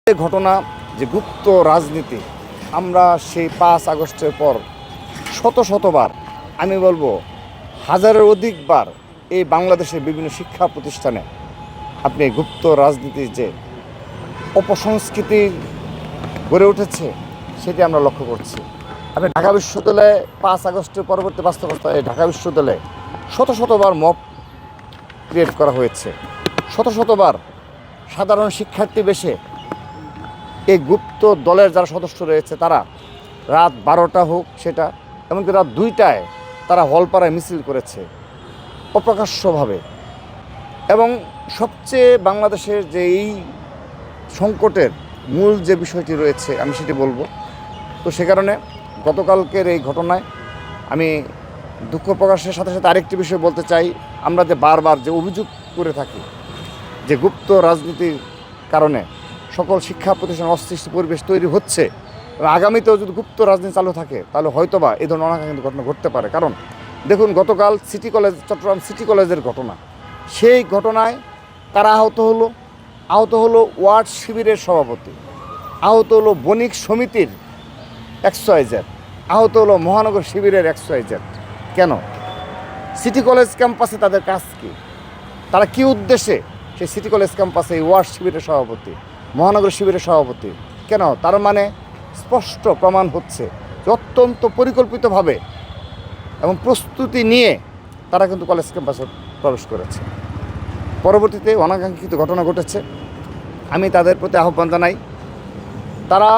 ঘটনা যে গুপ্ত রাজনীতি আমরা সেই 5 আগস্টের পর শতবার আমি বলবো হাজারের অধিকবার এই বাংলাদেশের বিভিন্ন শিক্ষা প্রতিষ্ঠানে আপনি গুপ্ত রাজনীতির যে অপসংস্কৃতি গড়ে উঠেছে সেটি আমরা লক্ষ্য করছি। আপনি ঢাকা বিশ্ববিদ্যালয়ে 5 আগস্টের পরবর্তী বাস্তবতায় ঢাকা বিশ্ববিদ্যালয়ে শতবার মব ক্রিয়েট করা হয়েছে, শতবার সাধারণ শিক্ষার্থী বেশে এই গুপ্ত দলের যারা সদস্য রয়েছে তারা রাত 12টা হোক সেটা এমনকি রাত 2টায় তারা হলপাড়ায় মিছিল করেছে অপ্রকাশ্যভাবে। এবং সবচেয়ে বাংলাদেশের যে এই সংকটের মূল যে বিষয়টি রয়েছে আমি সেটি বলবো। তো সে কারণে গতকালকের এই ঘটনায় আমি দুঃখ প্রকাশের সাথে সাথে আরেকটি বিষয় বলতে চাই। আমরা যে বারবার যে অভিযোগ করে থাকি যে গুপ্ত রাজনীতির কারণে সকল শিক্ষা প্রতিষ্ঠান অস্থিতিশীল পরিবেশ তৈরি হচ্ছে, আগামীতেও যদি গুপ্ত রাজনীতি চালু থাকে তাহলে হয়তোবা এই ধরনের অনাকাঙ্ক্ষিত ঘটনা ঘটতে পারে। কারণ দেখুন গতকাল চট্টগ্রাম সিটি কলেজের ঘটনা, সেই ঘটনায় কারা আহত হলো ওয়ার্ড শিবিরের সভাপতি, আহত হলো বণিক সমিতির XYZ, আহত হলো মহানগর শিবিরের XYZ। কেন? সিটি কলেজ ক্যাম্পাসে তাদের কাজ কী? তারা কী উদ্দেশ্যে সেই সিটি কলেজ ক্যাম্পাসে এই ওয়ার্ড শিবিরের সভাপতি, মহানগর শিবিরের সভাপতি কেন? তার মানে স্পষ্ট প্রমাণ হচ্ছে যে অত্যন্ত পরিকল্পিতভাবে এবং প্রস্তুতি নিয়ে তারা কিন্তু কলেজ ক্যাম্পাসে প্রবেশ করেছে। পরবর্তীতে অনাকাঙ্ক্ষিত ঘটনা ঘটেছে। আমি তাদের প্রতি আহ্বান জানাই, তারা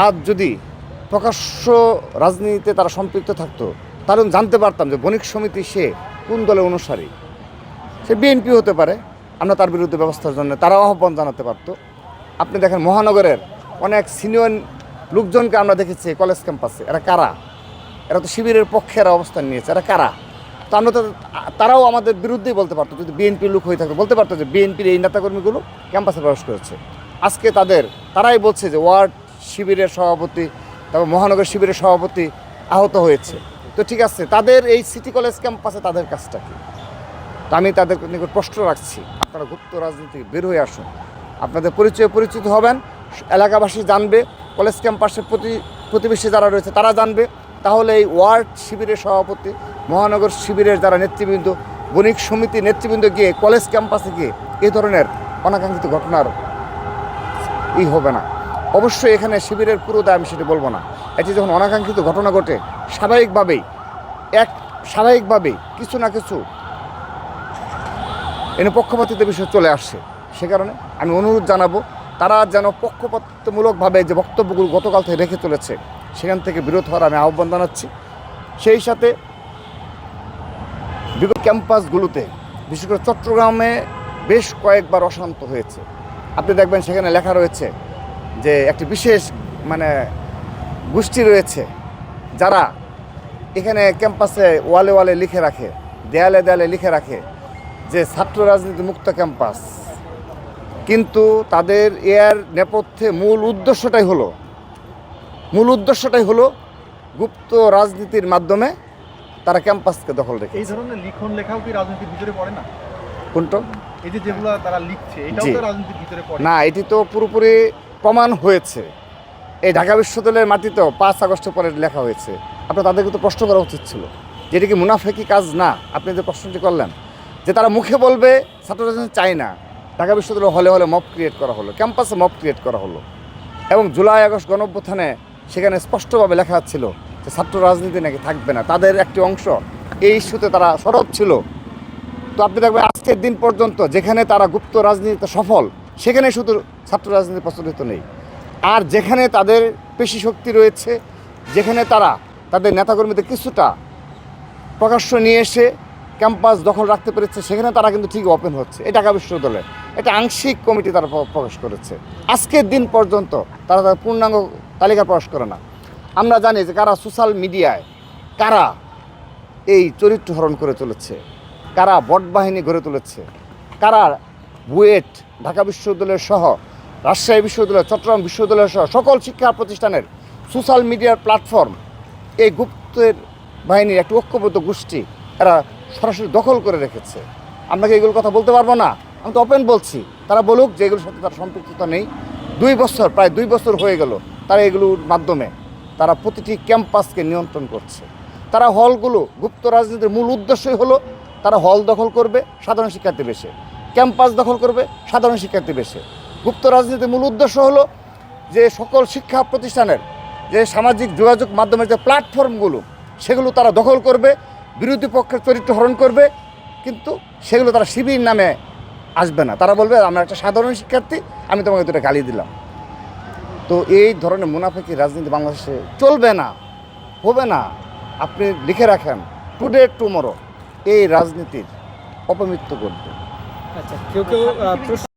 আজ যদি প্রকাশ্য রাজনীতিতে তারা সম্পৃক্ত থাকতো তাহলে জানতে পারতাম যে বণিক সমিতি সে কোন দলের অনুসারী, সে বিএনপি হতে পারে, আমরা তার বিরুদ্ধে ব্যবস্থার জন্য তারাও আহ্বান জানাতে পারতো। আপনি দেখেন মহানগরের অনেক সিনিয়র লোকজনকে আমরা দেখেছি কলেজ ক্যাম্পাসে। এরা কারা? এরা তো শিবিরের পক্ষে এরা অবস্থান নিয়েছে। এরা কারা? তো আমরা তো তারাও আমাদের বিরুদ্ধেই বলতে পারতো, যদি বিএনপির লোক হয়ে থাকতো বলতে পারতো যে বিএনপির এই নেতাকর্মীগুলো ক্যাম্পাসে প্রবেশ করেছে। আজকে তারাই বলছে যে ওয়ার্ড শিবিরের সভাপতি, তারপর মহানগর শিবিরের সভাপতি আহত হয়েছে। তো ঠিক আছে, তাদের এই সিটি কলেজ ক্যাম্পাসে তাদের কাজটা কী? তো আমি তাদের নিকট প্রশ্ন রাখছি, আপনারা গুপ্ত রাজনীতি বের হয়ে আসুন, আপনাদের পরিচিত হবেন, এলাকাবাসী জানবে, কলেজ ক্যাম্পাসের প্রতিবেশী যারা রয়েছে তারা জানবে। তাহলে এই ওয়ার্ড শিবিরের সভাপতি, মহানগর শিবিরের যারা নেতৃবৃন্দ, বণিক সমিতি নেতৃবৃন্দ গিয়ে কলেজ ক্যাম্পাসে গিয়ে এই ধরনের অনাকাঙ্ক্ষিত ঘটনার হবে না। অবশ্যই এখানে শিবিরের পুরো দায় আমি সেটা বলবো না। এটি যখন অনাকাঙ্ক্ষিত ঘটনা ঘটে স্বাভাবিকভাবেই কিছু না কিছু এনে পক্ষপাতিত্বের বিষয় চলে আসছে। সে কারণে আমি অনুরোধ জানাবো তারা যেন পক্ষপাতিত্বমূলকভাবে যে বক্তব্যগুলো গতকাল থেকে রেখে চলেছে সেখান থেকে বিরত হওয়ার আমি আহ্বান জানাচ্ছি। সেই সাথে বিগত ক্যাম্পাসগুলোতে বিশেষ করে চট্টগ্রামে বেশ কয়েকবার অশান্ত হয়েছে। আপনি দেখবেন সেখানে লেখা রয়েছে যে একটি বিশেষ গোষ্ঠী রয়েছে যারা এখানে ক্যাম্পাসে ওয়ালে লিখে রাখে, দেয়ালে লিখে রাখে যে ছাত্র রাজনীতি মুক্ত ক্যাম্পাস। কিন্তু তাদের এর নেপথ্যে মূল উদ্দেশ্যটাই হলো গুপ্ত রাজনীতির মাধ্যমে তারা ক্যাম্পাসকে দখল রেখে। এই ধরনের লিখন লেখাও কি রাজনীতির ভিতরে পড়ে না? কোনটা? এই যে যেগুলো তারা লিখছে এটাও তো রাজনীতির ভিতরে পড়ে না? এটি তো পুরোপুরি প্রমাণ হয়েছে। এই ঢাকা বিশ্ববিদ্যালয়ের মাটিতেও 5 আগস্টের পরে লেখা হয়েছে। আপনার তাদেরকে তো প্রশ্ন করা উচিত ছিল যে এটা কি মুনাফেকি কাজ না? আপনি যে প্রশ্নটি করলেন যে তারা মুখে বলবে ছাত্র রাজনীতি চায় না, ঢাকা বিশ্ববিদ্যালয় হলে মব ক্রিয়েট করা হলো, ক্যাম্পাসে মব ক্রিয়েট করা হলো। এবং জুলাই আগস্ট গণঅভ্যুত্থানে সেখানে স্পষ্টভাবে লেখা ছিল যে ছাত্র রাজনীতি নাকি থাকবে না। তাদের একটি অংশ এই ইস্যুতে তারা সরব ছিল। তো আপনি দেখবেন আজকের দিন পর্যন্ত যেখানে তারা গুপ্ত রাজনীতিতে সফল সেখানে শুধু ছাত্র রাজনীতি প্রচলিত নেই। আর যেখানে তাদের পেশি শক্তি রয়েছে, যেখানে তারা তাদের নেতাকর্মীদের কিছুটা প্রকাশ্য নিয়ে এসে ক্যাম্পাস দখল রাখতে পেরেছে সেখানে তারা কিন্তু ঠিক ওপেন হচ্ছে। এই ঢাকা বিশ্ববিদ্যালয়ে এটা আংশিক কমিটি তারা প্রকাশ করেছে। আজকের দিন পর্যন্ত তারা তার পূর্ণাঙ্গ তালিকা প্রকাশ করে না। আমরা জানি যে কারা সোশ্যাল মিডিয়ায় কারা এই চরিত্র হরণ করে চলেছে, কারা বট বাহিনী গড়ে তুলেছে, কারা বুয়েট, ঢাকা বিশ্ববিদ্যালয় সহ রাজশাহী বিশ্ববিদ্যালয়, চট্টগ্রাম বিশ্ববিদ্যালয় সহ সকল শিক্ষা প্রতিষ্ঠানের সোশ্যাল মিডিয়ার প্ল্যাটফর্ম এই গুপ্তের বাহিনীর একটি ঐক্যবদ্ধ গোষ্ঠী এরা সরাসরি দখল করে রেখেছে। আমরা কি এগুলোর কথা বলতে পারবো না? আমি তো ওপেন বলছি, তারা বলুক যে এগুলোর সাথে তার সম্পৃক্ততা নেই। 2 বছর, প্রায় 2 বছর হয়ে গেল তারা এগুলোর মাধ্যমে তারা প্রতিটি ক্যাম্পাসকে নিয়ন্ত্রণ করছে। তারা হলগুলো, গুপ্ত রাজনীতির মূল উদ্দেশ্যই হলো তারা হল দখল করবে, সাধারণ শিক্ষার্থী বেশে, ক্যাম্পাস দখল করবে, সাধারণ শিক্ষার্থী বেশে। গুপ্ত রাজনীতির মূল উদ্দেশ্য হলো যে সকল শিক্ষা প্রতিষ্ঠানের যে সামাজিক যোগাযোগ মাধ্যমের যে প্ল্যাটফর্মগুলো সেগুলো তারা দখল করবে, বিরোধী পক্ষের চরিত্র হরণ করবে, কিন্তু সেগুলো তারা শিবির নামে আসবে না। তারা বলবে আমরা একটা সাধারণ শিক্ষার্থী, আমি তোমাকে দুটো গালি দিলাম। তো এই ধরনের মুনাফিকি রাজনীতি বাংলাদেশে চলবে না, হবে না। আপনি লিখে রাখেন, টুডে টুমরো এই রাজনীতির অপমৃত্যু করবে। আচ্ছা, কেউ কেউ প্রশ্ন